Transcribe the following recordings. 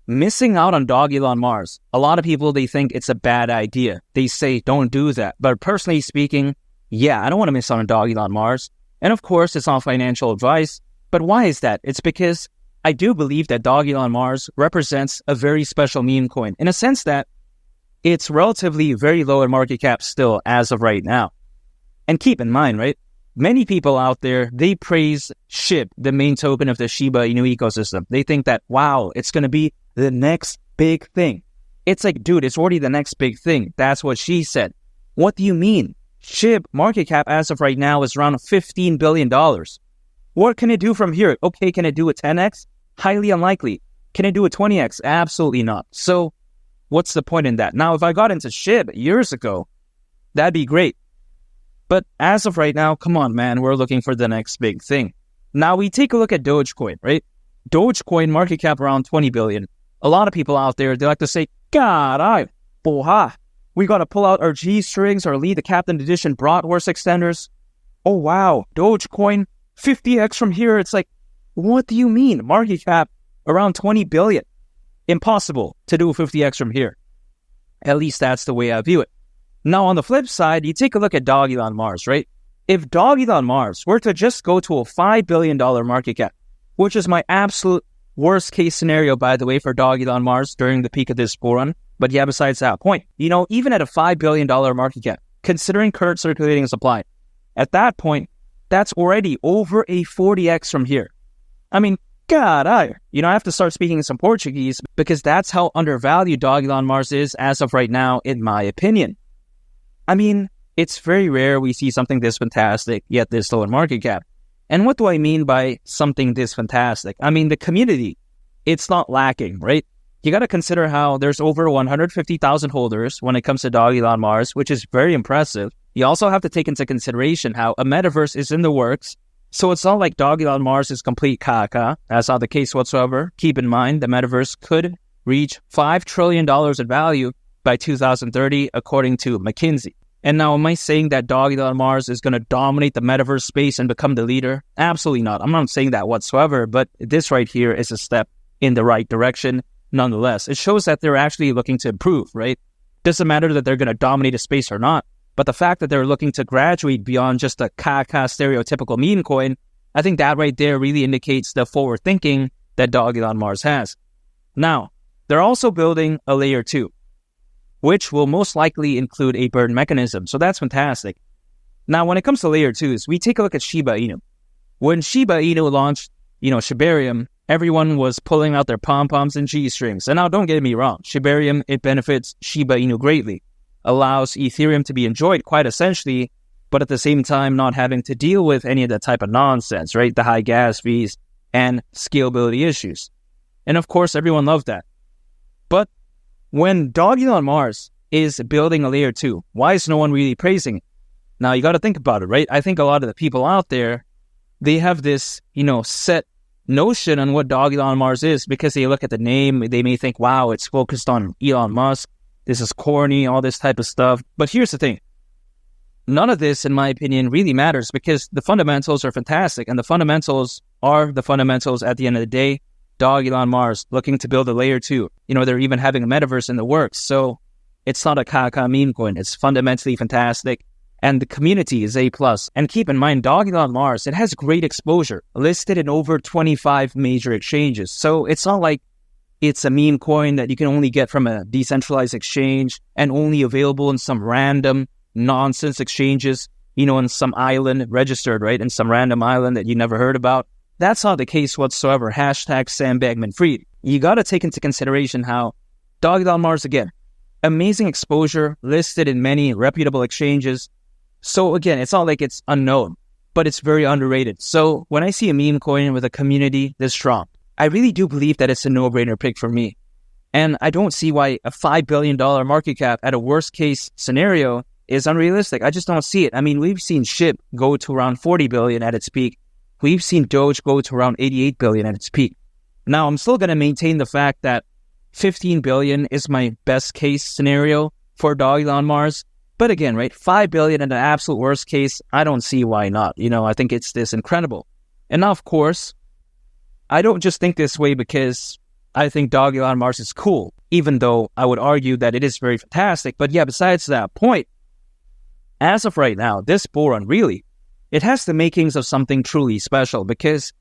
missing out on Dogelon Mars. A lot of people, they think it's a bad idea. They say, don't do that. But personally speaking, yeah, I don't want to miss out on Dogelon Mars. And of course, it's not financial advice. But why is that? It's because I do believe that Dogelon Mars represents a very special meme coin in a sense that it's relatively very low in market cap still as of right now. And keep in mind, right? Many people out there, they praise SHIB, the main token of the Shiba Inu ecosystem. They think that, wow, it's going to be the next big thing. It's like, dude, it's already the next big thing. That's what she said. What do you mean? SHIB market cap as of right now is around $15 billion. What can it do from here? Okay, can it do a 10x? Highly unlikely. Can it do a 20x? Absolutely not. So what's the point in that? Now, if I got into SHIB years ago, that'd be great. But as of right now, come on, man, we're looking for the next big thing. Now, we take a look at Dogecoin, right? Dogecoin market cap around 20 billion. A lot of people out there, they like to say, God, we got to pull out our G-strings or lead the Captain Edition Bratwurst extenders. Oh, wow, Dogecoin, 50x from here. It's like, what do you mean? Market cap around 20 billion. Impossible to do 50x from here. At least that's the way I view it. Now, on the flip side, you take a look at Dogelon Mars, right? If Dogelon Mars were to just go to a $5 billion market cap, which is my absolute worst case scenario, by the way, for Dogelon Mars during the peak of this bull run. But yeah, besides that point, even at a $5 billion market cap, considering current circulating supply, at that point, that's already over a 40x from here. I mean, I have to start speaking some Portuguese because that's how undervalued Dogelon Mars is as of right now, in my opinion. I mean, it's very rare we see something this fantastic, yet this low in market cap. And what do I mean by something this fantastic? I mean, the community, it's not lacking, right? You got to consider how there's over 150,000 holders when it comes to Dogelon Mars, which is very impressive. You also have to take into consideration how a metaverse is in the works. So it's not like Dogelon Mars is complete caca. That's not the case whatsoever. Keep in mind, the metaverse could reach $5 trillion in value by 2030, according to McKinsey. And now, am I saying that Dogelon Mars is going to dominate the metaverse space and become the leader? Absolutely not. I'm not saying that whatsoever, but this right here is a step in the right direction. Nonetheless, it shows that they're actually looking to improve, right? Doesn't matter that they're going to dominate a space or not, but the fact that they're looking to graduate beyond just a caca stereotypical meme coin, I think that right there really indicates the forward thinking that Dogelon Mars has. Now, they're also building a layer 2. Which will most likely include a burn mechanism. So that's fantastic. Now, when it comes to layer 2s, we take a look at Shiba Inu. When Shiba Inu launched, Shibarium, everyone was pulling out their pom-poms and G-strings. And now, don't get me wrong, Shibarium, it benefits Shiba Inu greatly. Allows Ethereum to be enjoyed quite essentially, but at the same time, not having to deal with any of that type of nonsense, right? The high gas fees and scalability issues. And of course, everyone loved that. But when Dogelon Mars is building a layer 2, why is no one really praising it? Now, you got to think about it, right? I think a lot of the people out there, they have this, set notion on what Dogelon Mars is because they look at the name. They may think, wow, it's focused on Elon Musk. This is corny, all this type of stuff. But here's the thing. None of this, in my opinion, really matters because the fundamentals are fantastic. And the fundamentals are the fundamentals at the end of the day. Dogelon Mars looking to build a layer 2. They're even having a metaverse in the works. So it's not a caca meme coin. It's fundamentally fantastic. And the community is A+. And keep in mind, Dogelon Mars, it has great exposure, listed in over 25 major exchanges. So it's not like it's a meme coin that you can only get from a decentralized exchange and only available in some random nonsense exchanges, in some island registered, right? In some random island that you never heard about. That's not the case whatsoever. Hashtag Sam Bankman-Fried. You got to take into consideration how Dogelon Mars, again, amazing exposure, listed in many reputable exchanges. So again, it's not like it's unknown, but it's very underrated. So when I see a meme coin with a community this strong, I really do believe that it's a no-brainer pick for me. And I don't see why a $5 billion market cap at a worst-case scenario is unrealistic. I just don't see it. I mean, we've seen SHIB go to around 40 billion at its peak. We've seen Doge go to around 88 billion at its peak. Now, I'm still going to maintain the fact that 15 billion is my best case scenario for Dogelon Mars. But again, right, 5 billion in the absolute worst case, I don't see why not. I think it's this incredible. And now, of course, I don't just think this way because, I think Dogelon Mars is cool, even though I would argue that it is very fantastic. But yeah, besides that point, as of right now, this bull run really, it has the makings of something truly special because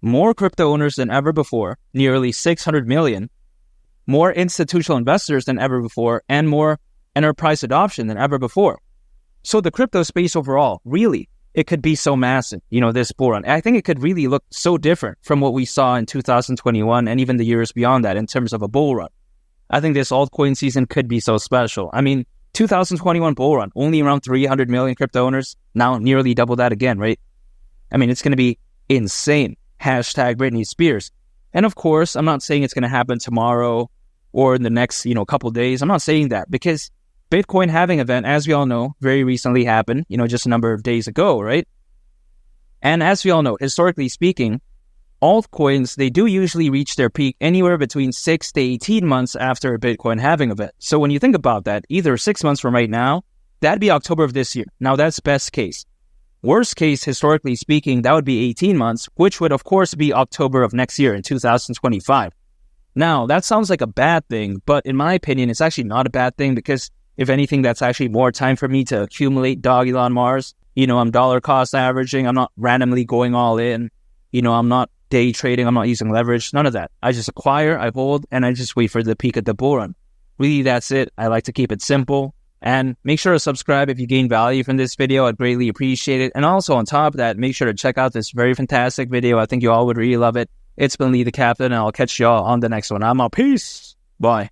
more crypto owners than ever before, nearly 600 million, more institutional investors than ever before, and more enterprise adoption than ever before. So the crypto space overall, really, it could be so massive, this bull run. I think it could really look so different from what we saw in 2021 and even the years beyond that in terms of a bull run. I think this altcoin season could be so special. I mean, 2021 bull run, only around 300 million crypto owners, now nearly double that again, right? I mean, it's going to be insane. Hashtag Britney Spears. And of course, I'm not saying it's going to happen tomorrow or in the next, couple days. I'm not saying that because Bitcoin halving event, as we all know, very recently happened, just a number of days ago, right? And as we all know, historically speaking, altcoins, they do usually reach their peak anywhere between 6 to 18 months after a Bitcoin halving event. So when you think about that, either 6 months from right now, that'd be October of this year. Now that's best case. Worst case, historically speaking, that would be 18 months, which would of course be October of next year in 2025. Now, that sounds like a bad thing, but in my opinion, it's actually not a bad thing because if anything, that's actually more time for me to accumulate Dogelon Mars. I'm dollar cost averaging. I'm not randomly going all in. I'm not day trading. I'm not using leverage. None of that. I just acquire, I hold, and I just wait for the peak of the bull run. Really, that's it. I like to keep it simple. And make sure to subscribe if you gain value from this video. I'd greatly appreciate it. And also on top of that, make sure to check out this very fantastic video. I think you all would really love it. It's been Lee the Captain, and I'll catch y'all on the next one. I'm out. Peace. Bye.